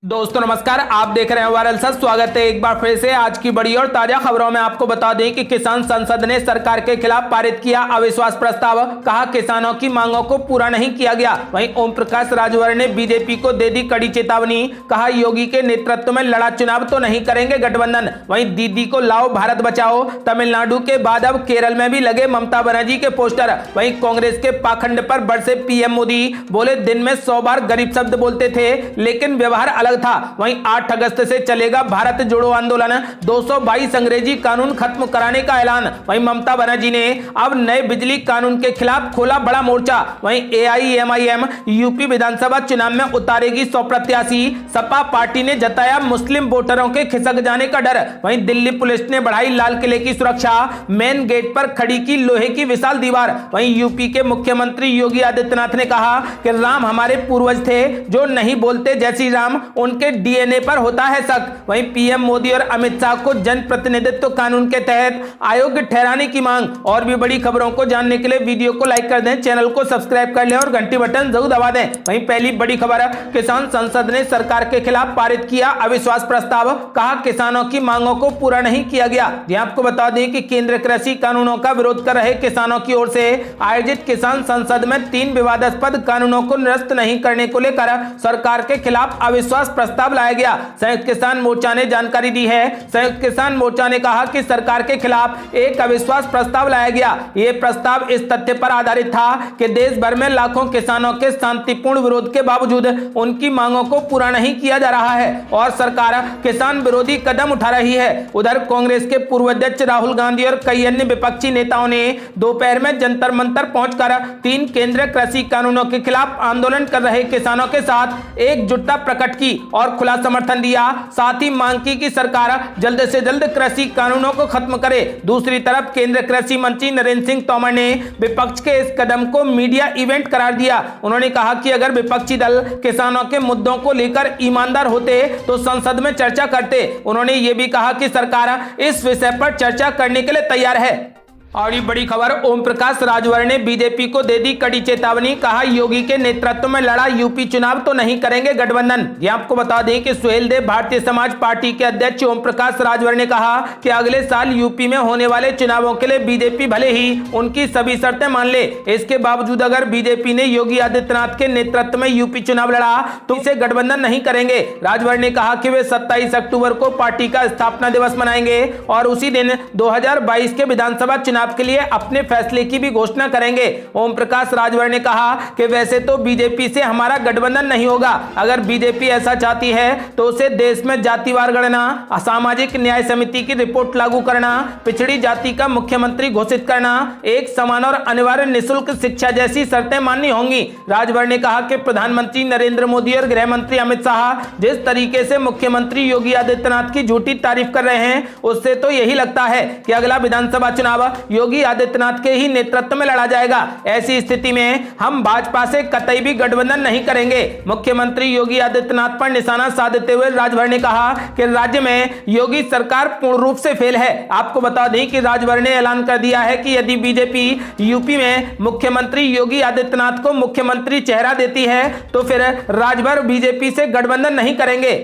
दोस्तों नमस्कार, आप देख रहे हैं वायरल सच। स्वागत है एक बार फिर से आज की बड़ी और ताजा खबरों में। आपको बता दें कि किसान संसद ने सरकार के खिलाफ पारित किया अविश्वास प्रस्ताव। कहा किसानों की मांगों को पूरा नहीं किया गया। वहीं ओम प्रकाश राजभर ने बीजेपी को दे दी कड़ी चेतावनी। कहा योगी के नेतृत्व में लड़ा चुनाव तो नहीं करेंगे गठबंधन। वहीं दीदी को लाओ भारत बचाओ। तमिलनाडु के बाद अब केरल में भी लगे ममता बनर्जी के पोस्टर। वहीं कांग्रेस के पाखंड पर बरसे पीएम मोदी। बोले दिन में 100 बार गरीब शब्द बोलते थे लेकिन व्यवहार अलग था। वहीं 8 अगस्त से चलेगा भारत जोड़ो आंदोलन। 222 अंग्रेजी कानून खत्म कराने का ऐलान। वहीं ममता बनर्जी ने अब नए बिजली कानून के खिलाफ खोला बड़ा मोर्चा। वहीं एआईएमआईएम यूपी विधानसभा चुनाव में उतारेगी 100 प्रत्याशी। सपा पार्टी ने जताया मुस्लिम वोटरों के खिसक जाने का डर। वहीं दिल्ली पुलिस ने बढ़ाई लाल किले की सुरक्षा। मेन गेट पर खड़ी की लोहे की विशाल दीवार। वहीं यूपी के मुख्यमंत्री योगी आदित्यनाथ ने कहा कि राम हमारे पूर्वज थे जो नहीं बोलते जय श्री राम, उनके डीएनए पर होता है शक। वहीं पीएम मोदी और अमित शाह को जन प्रतिनिधित्व कानून के तहत अयोग्य ठहराने की मांग। और भी बड़ी खबरों को जानने के लिए वीडियो को लाइक कर दें, चैनल को सब्सक्राइब कर लें और घंटी बटन जरूर दबा दें। वहीं पहली बड़ी खबर है, किसान संसद ने सरकार के खिलाफ पारित किया अविश्वास प्रस्ताव। कहा किसानों की मांगों को पूरा नहीं किया गया। आपको बता दें कि केंद्रीय कृषि कानूनों का विरोध कर रहे किसानों की ओर से आयोजित किसान संसद में 3 विवादास्पद कानूनों को निरस्त नहीं करने को लेकर सरकार के खिलाफ अविश्वास प्रस्ताव लाया गया। संयुक्त किसान मोर्चा ने जानकारी दी है। संयुक्त किसान मोर्चा ने कहा कि सरकार के खिलाफ एक अविश्वास प्रस्ताव लाया गया। यह प्रस्ताव इस तथ्य पर आधारित था कि देश भर में लाखों किसानों के शांतिपूर्ण विरोध के बावजूद उनकी मांगों को पूरा नहीं किया जा रहा है और सरकार किसान विरोधी कदम उठा रही है। उधर कांग्रेस के पूर्व अध्यक्ष राहुल गांधी और कई अन्य विपक्षी नेताओं ने दोपहर में जंतर मंतर पहुंचकर 3 केंद्रीय कृषि कानूनों के खिलाफ आंदोलन कर रहे किसानों के साथ एकजुटता प्रकट की और खुला समर्थन दिया। साथ ही मांग की कि सरकार जल्द से जल्द कृषि कानूनों को खत्म करे। दूसरी तरफ केंद्रीय कृषि मंत्री नरेंद्र सिंह तोमर ने विपक्ष के इस कदम को मीडिया इवेंट करार दिया। उन्होंने कहा कि अगर विपक्षी दल किसानों के मुद्दों को लेकर ईमानदार होते तो संसद में चर्चा करते। उन्होंने यह भी कहा कि सरकार इस विषय पर चर्चा करने के लिए तैयार है। और ये बड़ी खबर, ओम प्रकाश राजभर ने बीजेपी को दे दी कड़ी चेतावनी। कहा योगी के नेतृत्व में लड़ा यूपी चुनाव तो नहीं करेंगे गठबंधन। ये आपको बता दें कि सुहेल देव भारतीय समाज पार्टी के अध्यक्ष ओम प्रकाश राजभर ने कहा कि अगले साल यूपी में होने वाले चुनावों के लिए बीजेपी भले ही उनकी सभी शर्तें मान ले, इसके बावजूद अगर बीजेपी ने योगी आदित्यनाथ के नेतृत्व में यूपी चुनाव लड़ा तो इसे गठबंधन नहीं करेंगे। राजभर ने कहा कि वे 27 अक्टूबर को पार्टी का स्थापना दिवस मनाएंगे और उसी दिन 2022 के विधानसभा चुनाव के लिए अपने फैसले की भी घोषणा करेंगे। ओम प्रकाश राजभर ने कहा कि वैसे तो बीजेपी से हमारा गठबंधन नहीं होगा। अगर बीजेपी ऐसा चाहती है तो उसे देश में जातिवार गणना, असामाजिक न्याय समिति की रिपोर्ट लागू करना, पिछड़ी जाति का मुख्यमंत्री घोषित करना, एक समान और अनिवार्य निःशुल्क शिक्षा जैसी शर्तें माननी होंगी। राजभर ने कहा कि प्रधानमंत्री नरेंद्र मोदी और गृह मंत्री अमित शाह जिस तरीके से मुख्यमंत्री योगी आदित्यनाथ की झूठी तारीफ कर रहे हैं उससे तो यही लगता है कि अगला विधानसभा चुनाव योगी आदित्यनाथ के ही नेतृत्व में लड़ा जाएगा। ऐसी स्थिति में हम भाजपा से कतई भी गठबंधन नहीं करेंगे। मुख्यमंत्री योगी आदित्यनाथ पर निशाना साधते हुए राजभर ने कहा कि राज्य में योगी सरकार पूर्ण रूप से फेल है। आपको बता दें कि राजभर ने ऐलान कर दिया है कि यदि बीजेपी यूपी में मुख्यमंत्री योगी आदित्यनाथ को मुख्यमंत्री चेहरा देती है तो फिर राजभर बीजेपी से गठबंधन नहीं करेंगे।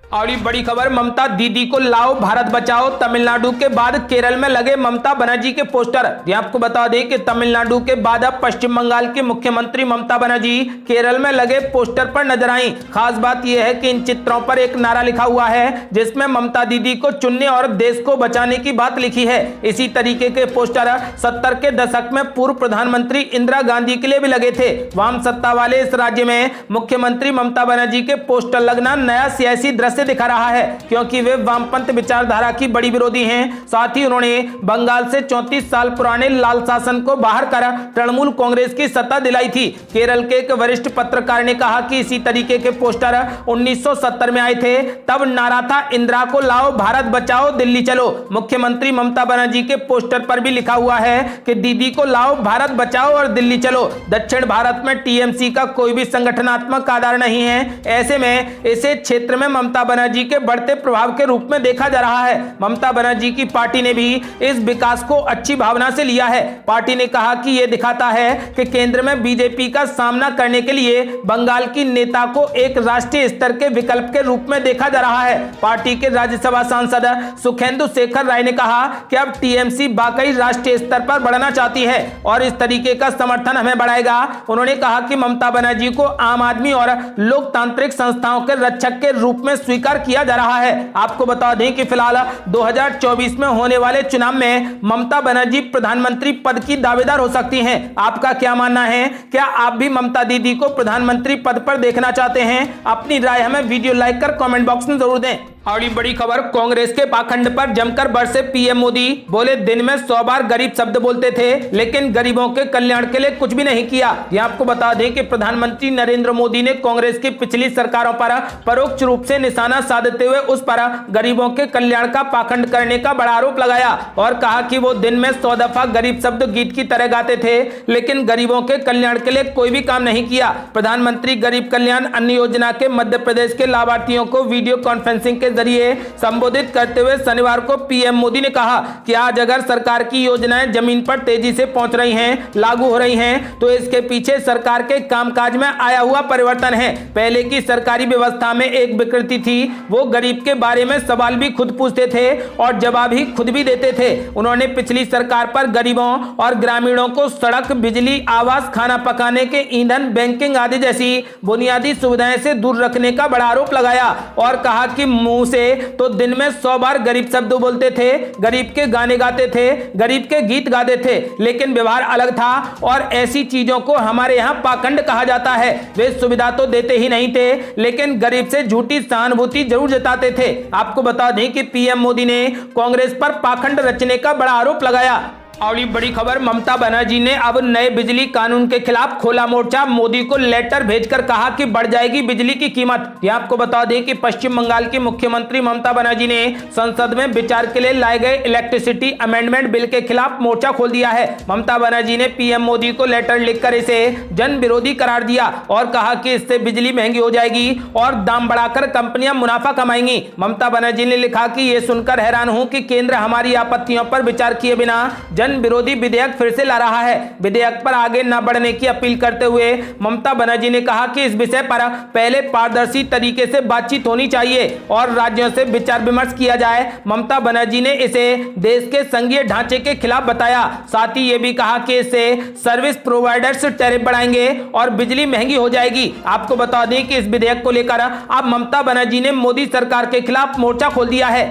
और ये बड़ी खबर, ममता दीदी को लाओ भारत बचाओ। तमिलनाडु के बाद केरल में लगे ममता बनर्जी के पोस्टर। ये आपको बता दें कि तमिलनाडु के बाद अब पश्चिम बंगाल की मुख्यमंत्री ममता बनर्जी केरल में लगे पोस्टर पर नजर आई। खास बात यह है कि इन चित्रों पर एक नारा लिखा हुआ है जिसमें ममता दीदी को चुनने और देश को बचाने की बात लिखी है। इसी तरीके के पोस्टर 70 के दशक में पूर्व प्रधानमंत्री इंदिरा गांधी के लिए भी लगे थे। वाम सत्ता वाले इस राज्य में मुख्यमंत्री ममता बनर्जी के पोस्टर लगना नया सियासी दृश्य से दिखा रहा है क्योंकि वे वामपंथ विचारधारा की बड़ी विरोधी हैं। साथ ही उन्होंने बंगाल से 34 साल पुराने लाल शासन को बाहर कर तृणमूल कांग्रेस की सत्ता दिलाई थी। केरल के एक वरिष्ठ पत्रकार ने कहा कि इसी तरीके के पोस्टर 1970 में आए थे। तब नारा था इंदिरा को लाओ भारत बचाओ दिल्ली चलो। मुख्यमंत्री ममता बनर्जी के पोस्टर पर भी लिखा हुआ है कि दीदी को लाओ भारत बचाओ और दिल्ली चलो। दक्षिण भारत में टीएमसी का कोई भी संगठनात्मक आधार नहीं है। ऐसे में इसे क्षेत्र में ममता बनर्जी के बढ़ते प्रभाव के रूप में देखा जा रहा है। ममता बनर्जी की पार्टी ने भी इस विकास को अच्छी भावना से लिया है। पार्टी ने कहा कि यह दिखाता है कि केंद्र में बीजेपी का सामना करने के लिए बंगाल की नेता को एक राष्ट्रीय स्तर के विकल्प के रूप में देखा जा रहा है। पार्टी के राज्यसभा सांसद सुखेंदु शेखर राय ने कहा कि अब टीएमसी वाकई राष्ट्रीय स्तर पर बढ़ना चाहती है और इस तरीके का समर्थन हमें बढ़ाएगा। उन्होंने कहा कि ममता बनर्जी को आम आदमी और लोकतांत्रिक संस्थाओं के रक्षक के रूप में स्वीकार किया जा रहा है। आपको बता दें कि फिलहाल 2024 में होने वाले चुनाव में ममता बनर्जी प्रधानमंत्री पद की दावेदार हो सकती हैं। आपका क्या मानना है? क्या आप भी ममता दीदी को प्रधानमंत्री पद पर देखना चाहते हैं? अपनी राय हमें वीडियो लाइक कर कमेंट बॉक्स में जरूर दें। और ये बड़ी खबर, कांग्रेस के पाखंड पर जमकर बरसे पीएम मोदी। बोले दिन में 100 बार गरीब शब्द बोलते थे लेकिन गरीबों के कल्याण के लिए कुछ भी नहीं किया। यह आपको बता दें कि प्रधानमंत्री नरेंद्र मोदी ने कांग्रेस की पिछली सरकारों पर परोक्ष रूप से निशाना साधते हुए उस पर गरीबों के कल्याण का पाखंड करने का बड़ा आरोप लगाया और कहा कि वो दिन में 100 दफा गरीब शब्द गीत की तरह गाते थे लेकिन गरीबों के कल्याण के लिए कोई भी काम नहीं किया। प्रधानमंत्री गरीब कल्याण अन्न योजना के मध्य प्रदेश के लाभार्थियों को वीडियो कॉन्फ्रेंसिंग के जरिए संबोधित करते हुए शनिवार को पीएम मोदी ने कहा कि आज अगर सरकार की योजनाएं जमीन पर तेजी से पहुंच रही हैं, लागू हो रही हैं, तो इसके पीछे सरकार के कामकाज में आया हुआ परिवर्तन है। पहले की सरकारी व्यवस्था में एक विकृति थी, वो गरीब के बारे में सवाल भी खुद पूछते थे और जवाब ही खुद भी देते थे। उन्होंने पिछली सरकार पर गरीबों और ग्रामीणों को सड़क, बिजली, आवास, खाना पकाने के ईंधन, बैंकिंग आदि जैसी बुनियादी सुविधाएं से दूर रखने का बड़ा आरोप लगाया और कहा कि मुंह से तो दिन में 100 बार गरीब शब्द बोलते थे, गरीब के गाने गाते थे, गरीब के गीत गाते थे, लेकिन व्यवहार अलग था और ऐसी चीजों को हमारे यहाँ पाखंड कहा जाता है। वे सुविधा तो देते ही नहीं थे लेकिन गरीब से झूठी सहानुभूति जरूर जताते थे। आपको बता दें कि पीएम मोदी ने कांग्रेस पर पाखंड रचने का बड़ा आरोप लगाया। और ये बड़ी खबर, ममता बनर्जी ने अब नए बिजली कानून के खिलाफ खोला मोर्चा। मोदी को लेटर भेजकर कहा कि बढ़ जाएगी बिजली की कीमत। यह आपको बता दें कि पश्चिम बंगाल की मुख्यमंत्री ममता बनर्जी ने संसद में विचार के लिए लाए गए इलेक्ट्रिसिटी अमेंडमेंट बिल के खिलाफ मोर्चा खोल दिया है। ममता बनर्जी ने पीएम मोदी को लेटर लिखकर इसे जन विरोधी करार दिया और कहा कि इससे बिजली महंगी हो जाएगी और दाम बढ़ाकर कंपनियां मुनाफा कमाएंगी। ममता बनर्जी ने लिखा कि यह सुनकर हैरान हूं कि केंद्र हमारी आपत्तियों पर विचार किए बिना विरोधी विधेयक फिर से ला रहा है। विधेयक पर आगे न बढ़ने की अपील करते हुए ममता बनर्जी ने कहा कि इस विषय पर पहले पारदर्शी तरीके से बातचीत होनी चाहिए और राज्यों से विचार विमर्श किया जाए। ममता बनर्जी ने इसे देश के संघीय ढांचे के खिलाफ बताया। साथ ही यह भी कहा कि इससे सर्विस प्रोवाइडर्स टैरिफ बढ़ाएंगे और बिजली महंगी हो जाएगी। आपको बता दें कि इस विधेयक को लेकर अब ममता बनर्जी ने मोदी सरकार के खिलाफ मोर्चा खोल दिया है।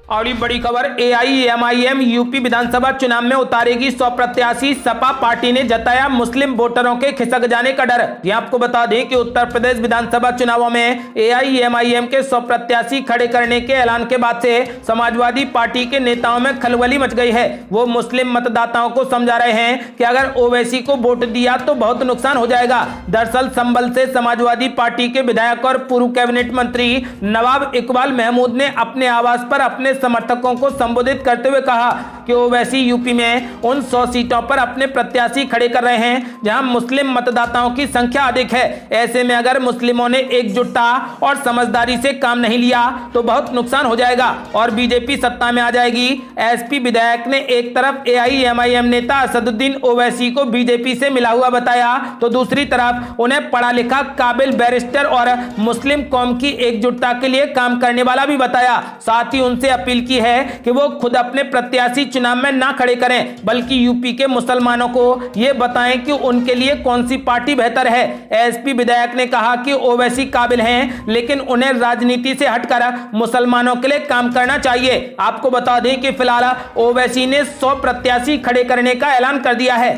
और ये बड़ी खबर, AIMIM यूपी विधानसभा चुनाव में उतारेगी 100 प्रत्याशी। सपा पार्टी ने जताया मुस्लिम वोटरों के खिसक जाने का डर। ये आपको बता दें कि उत्तर प्रदेश विधानसभा चुनावों में AIMIM के 100 प्रत्याशी खड़े करने के ऐलान के बाद से समाजवादी पार्टी के नेताओं में खलबली मच गई है। वो मुस्लिम मतदाताओं को समझा रहे हैं कि अगर ओवैसी को वोट दिया तो बहुत नुकसान हो जाएगा। दरअसल संभल से समाजवादी पार्टी के विधायक और पूर्व कैबिनेट मंत्री नवाब इकबाल महमूद ने अपने आवास पर अपने समर्थकों को संबोधित करते हुए कहा कि ओवैसी यूपी में उन 100 सीटों पर अपने प्रत्याशी खड़े कर रहे हैं जहां मुस्लिम मतदाताओं की संख्या अधिक है। ऐसे में अगर मुस्लिमों ने एकजुटता और समझदारी से काम नहीं लिया तो बहुत नुकसान हो जाएगा और बीजेपी सत्ता में आ जाएगी। एसपी विधायक ने एक तरफ AIMIM नेता असदुद्दीन ओवैसी को बीजेपी से मिला हुआ बताया तो दूसरी तरफ उन्हें पढ़ा लिखा, काबिल बैरिस्टर और मुस्लिम कौम की एकजुटता के लिए काम करने वाला भी बताया। साथ ही उनसे अपील की है कि वो खुद अपने प्रत्याशी चुनाव में ना खड़े करें बल्कि यूपी के मुसलमानों को ये बताएं कि उनके लिए कौन सी पार्टी बेहतर है। एसपी विधायक ने कहा कि ओवैसी काबिल हैं लेकिन उन्हें राजनीति से हटकर मुसलमानों के लिए काम करना चाहिए। आपको बता दें कि फिलहाल ओवैसी ने 100 प्रत्याशी खड़े करने का ऐलान कर दिया है।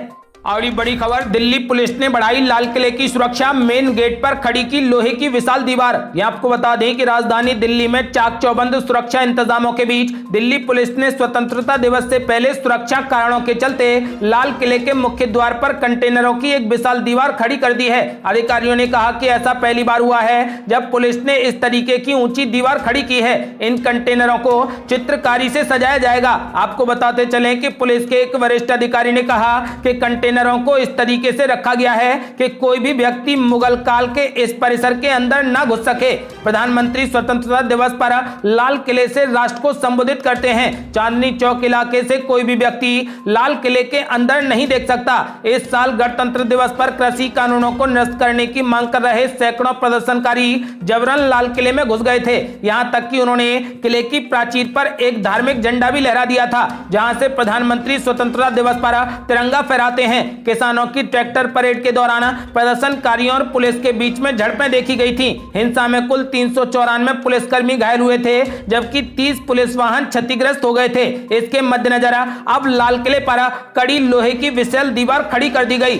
और ये बड़ी खबर, दिल्ली पुलिस ने बढ़ाई लाल किले की सुरक्षा। मेन गेट पर खड़ी की लोहे की विशाल दीवार। ये आपको बता दें कि राजधानी दिल्ली में चाक चौबंद सुरक्षा इंतजामों के बीच दिल्ली पुलिस ने स्वतंत्रता दिवस से पहले सुरक्षा कारणों के चलते लाल किले के मुख्य द्वार पर कंटेनरों की एक विशाल दीवार खड़ी कर दी है। अधिकारियों ने कहा कि ऐसा पहली बार हुआ है जब पुलिस ने इस तरीके की ऊंची दीवार खड़ी की है। इन कंटेनरों को चित्रकारी से सजाया जाएगा। आपको बताते चलें कि पुलिस के एक वरिष्ठ अधिकारी ने कहा कि कंटेनर कंटेनरों को इस तरीके से रखा गया है कि कोई भी व्यक्ति मुगल काल के इस परिसर के अंदर न घुस सके। प्रधानमंत्री स्वतंत्रता दिवस पर लाल किले से राष्ट्र को संबोधित करते हैं। चांदनी चौक इलाके से कोई भी व्यक्ति लाल किले के अंदर नहीं देख सकता। इस साल गणतंत्र दिवस पर कृषि कानूनों को निरस्त करने की मांग कर रहे सैकड़ों प्रदर्शनकारी जबरन लाल किले में घुस गए थे। यहां तक कि उन्होंने किले की प्राचीर पर एक धार्मिक झंडा भी लहरा दिया था, जहां से प्रधानमंत्री स्वतंत्रता दिवस पर तिरंगा फहराते हैं। किसानों की ट्रैक्टर परेड के दौरान प्रदर्शनकारियों और पुलिस के बीच में झड़पें देखी गई थी। हिंसा में कुल 394 पुलिसकर्मी घायल हुए थे, जबकि 30 पुलिस वाहन क्षतिग्रस्त हो गए थे। इसके मद्देनजर अब लाल किले पर कड़ी लोहे की विशाल दीवार खड़ी कर दी गई।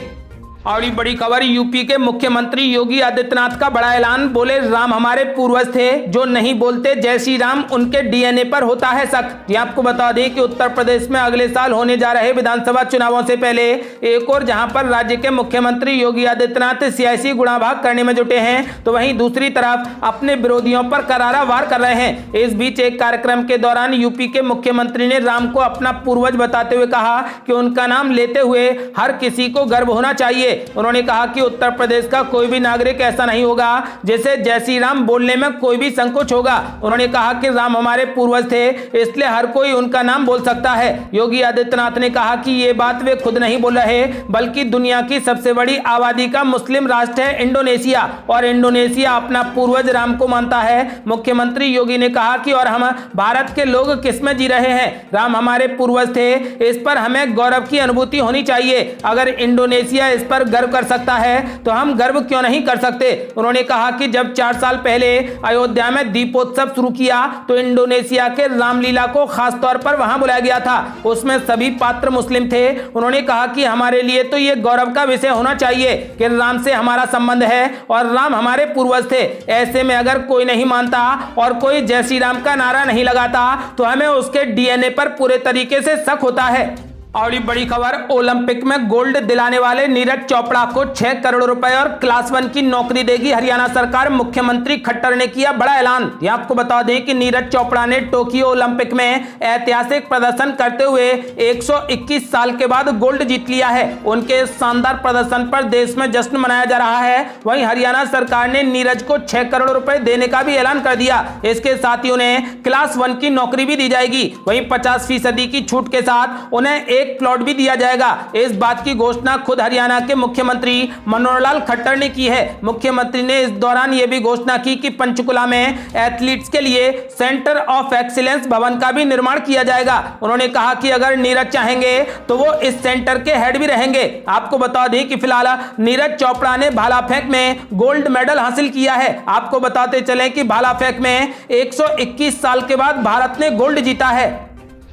और ये बड़ी खबर, यूपी के मुख्यमंत्री योगी आदित्यनाथ का बड़ा ऐलान। बोले, राम हमारे पूर्वज थे, जो नहीं बोलते जय श्री राम उनके डीएनए पर होता है शक। ये आपको बता दें कि उत्तर प्रदेश में अगले साल होने जा रहे विधानसभा चुनावों से पहले एक और जहां पर राज्य के मुख्यमंत्री योगी आदित्यनाथ सियासी गुणाभाग करने में जुटे हैं, तो वहीं दूसरी तरफ अपने विरोधियों पर करारा वार कर रहे हैं। इस बीच एक कार्यक्रम के दौरान यूपी के मुख्यमंत्री ने राम को अपना पूर्वज बताते हुए कहा कि उनका नाम लेते हुए हर किसी को गर्व होना चाहिए। उन्होंने कहा कि उत्तर प्रदेश का कोई भी नागरिक ऐसा नहीं होगा जिसे जय श्री राम बोलने में कोई भी संकोच होगा। उन्होंने कहा कि राम हमारे पूर्वज थे, इसलिए हर कोई उनका नाम बोल सकता है। योगी आदित्यनाथ ने कहा कि ये बात वे खुद नहीं बोल रहे, बल्कि दुनिया की सबसे बड़ी आबादी का मुस्लिम राष्ट्र है इंडोनेशिया, और इंडोनेशिया अपना पूर्वज राम को मानता है। मुख्यमंत्री योगी ने कहा कि और हम भारत के लोग किसमें जी रहे हैं, राम हमारे पूर्वज थे, इस पर हमें गौरव की अनुभूति होनी चाहिए। अगर इंडोनेशिया इस पर गर्व कर सकता है तो हम गर्व क्यों नहीं कर सकते। उन्होंने कहा कि जब 4 साल पहले अयोध्या में दीपोत्सव शुरू किया तो इंडोनेशिया के रामलीला को खास तौर पर वहां बुलाया गया था, उसमें सभी पात्र मुस्लिम थे। उन्होंने कहा कि हमारे लिए तो यह गौरव का विषय होना चाहिए कि राम से हमारा संबंध है और राम हमारे पूर्वज थे। ऐसे में अगर कोई नहीं मानता और कोई जय श्री राम का नारा नहीं लगाता तो हमें उसके डीएनए पर पूरे तरीके से शक होता है। और ये बड़ी खबर, ओलंपिक में गोल्ड दिलाने वाले नीरज चोपड़ा को 6 करोड़ रुपए और क्लास 1 की नौकरी देगी हरियाणा सरकार। मुख्यमंत्री खट्टर ने किया बड़ा ऐलान। ये आपको बता दें कि नीरज चोपड़ा ने टोक्यो ओलंपिक में ऐतिहासिक प्रदर्शन करते हुए 121 साल के बाद गोल्ड जीत लिया है। उनके शानदार प्रदर्शन पर देश में जश्न मनाया जा रहा है। वहीं हरियाणा सरकार ने नीरज को 6 करोड़ रुपए देने का भी ऐलान कर दिया। इसके साथ ही उन्हें क्लास 1 की नौकरी भी दी जाएगी। वहीं 50% की छूट के साथ उन्हें एक प्लॉट भी दिया जाएगा। इस बात की घोषणा खुद हरियाणा के मुख्यमंत्री मनोहर लाल खट्टर ने की है। मुख्यमंत्री ने इस दौरान यह भी घोषणा की कि पंचकुला में एथलीट्स के लिए सेंटर ऑफ एक्सीलेंस भवन का भी निर्माण किया जाएगा। उन्होंने कहा कि अगर नीरज चाहेंगे तो वो इस सेंटर के हेड भी रहेंगे। आपको बता दें कि फिलहाल नीरज चोपड़ा ने भाला फेंक में गोल्ड मेडल हासिल किया है। आपको बताते चलें कि भाला फेंक में 121 साल के बाद भारत ने गोल्ड जीता है।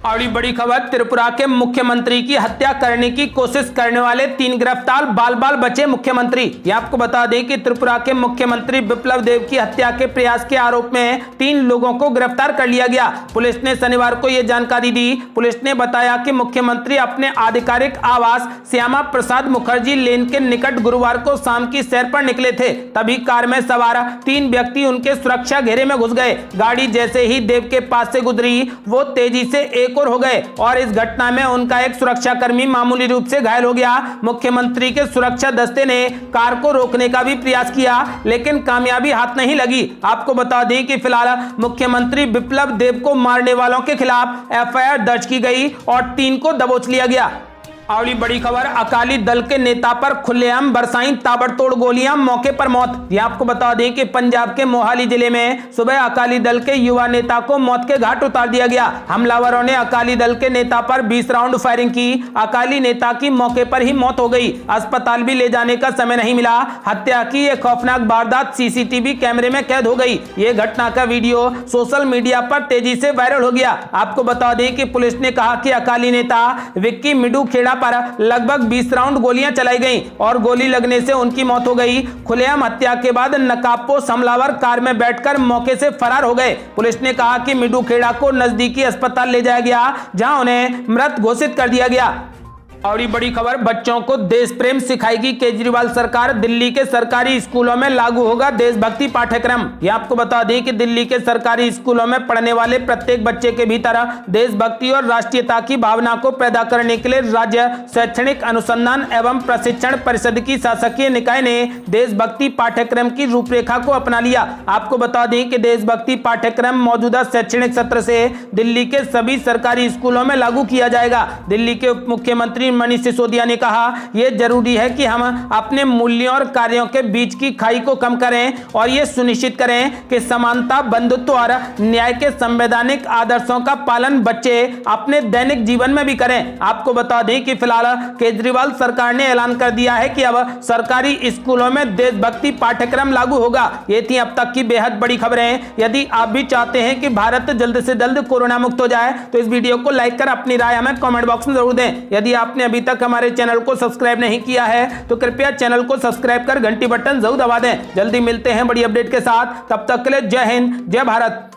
और बड़ी खबर, त्रिपुरा के मुख्यमंत्री की हत्या करने की कोशिश करने वाले 3 गिरफ्तार, बाल बाल बचे मुख्यमंत्री। ये आपको बता दें कि त्रिपुरा के मुख्यमंत्री बिप्लब देब की हत्या के प्रयास के आरोप में 3 लोगों को गिरफ्तार कर लिया गया। पुलिस ने शनिवार को यह जानकारी दी। पुलिस ने बताया कि मुख्यमंत्री अपने आधिकारिक आवास श्यामा प्रसाद मुखर्जी लेन के निकट गुरुवार को शाम की सैर पर निकले थे। तभी कार में सवार 3 व्यक्ति उनके सुरक्षा घेरे में घुस गए। गाड़ी जैसे ही देव के पास से गुजरी, वो तेजी से एक और हो गए और इस घटना में उनका एक सुरक्षाकर्मी मामूली रूप से घायल हो गया। मुख्यमंत्री के सुरक्षा दस्ते ने कार को रोकने का भी प्रयास किया, लेकिन कामयाबी हाथ नहीं लगी। आपको बता दें कि फिलहाल मुख्यमंत्री बिप्लब देब को मारने वालों के खिलाफ एफआईआर दर्ज की गई और 3 को दबोच लिया गया। और बड़ी खबर, अकाली दल के नेता पर खुलेआम बरसाई ताबड़तोड़ गोलियां, मौके पर मौत। ये आपको बता दें कि पंजाब के मोहाली जिले में सुबह अकाली दल के युवा नेता को मौत के घाट उतार दिया गया। हमलावरों ने अकाली दल के नेता पर 20 राउंड फायरिंग की। अकाली नेता की मौके पर ही मौत हो गई। अस्पताल भी ले जाने का समय नहीं मिला। हत्या की यह खौफनाक वारदात सीसीटीवी कैमरे में कैद हो गई। ये घटना का वीडियो सोशल मीडिया पर तेजी से वायरल हो गया। आपको बता दें कि पुलिस ने कहा कि अकाली नेता विक्की मिडू खेड़ा पर लगभग 20 राउंड गोलियां चलाई गईं और गोली लगने से उनकी मौत हो गई। खुलेआम हत्या के बाद नकाबपोश हमलावर कार में बैठकर मौके से फरार हो गए। पुलिस ने कहा कि मिडू खेड़ा को नजदीकी अस्पताल ले जाया गया, जहां उन्हें मृत घोषित कर दिया गया। और ये बड़ी खबर, बच्चों को देश प्रेम सिखाएगी केजरीवाल सरकार। दिल्ली के सरकारी स्कूलों में लागू होगा देशभक्ति पाठ्यक्रम। ये आपको बता दें कि दिल्ली के सरकारी स्कूलों में पढ़ने वाले प्रत्येक बच्चे के भीतर देशभक्ति और राष्ट्रीयता की भावना को पैदा करने के लिए राज्य शैक्षणिक अनुसंधान एवं प्रशिक्षण परिषद की शासकीय निकाय ने देशभक्ति पाठ्यक्रम की रूपरेखा को अपना लिया। आपको बता दें कि देशभक्ति पाठ्यक्रम मौजूदा शैक्षणिक सत्र से दिल्ली के सभी सरकारी स्कूलों में लागू किया जाएगा। दिल्ली के उप मुख्यमंत्री मनीष सिसोदिया ने कहा, यह जरूरी है कि हम अपने मूल्यों और कार्यों के बीच की खाई को कम करें और यह सुनिश्चित करें कि समानता, बंधुत्व और न्याय के संवैधानिक आदर्शों का पालन बच्चे अपने दैनिक जीवन में भी करें। आपको बता दें कि फिलहाल केजरीवाल सरकार ने ऐलान कर दिया है कि अब सरकारी स्कूलों में देशभक्ति पाठ्यक्रम लागू होगा। ये थी अब तक की बेहद बड़ी खबरें। यदि आप भी चाहते हैं कि भारत जल्द से जल्द कोरोना मुक्त हो जाए तो इस वीडियो को लाइक कर अपनी राय हमें कमेंट बॉक्स में जरूर दें। यदि आपने अभी तक हमारे चैनल को सब्सक्राइब नहीं किया है तो कृपया चैनल को सब्सक्राइब कर घंटी बटन जरूर दबा दें। जल्दी मिलते हैं बड़ी अपडेट के साथ, तब तक के लिए जय हिंद, जय भारत।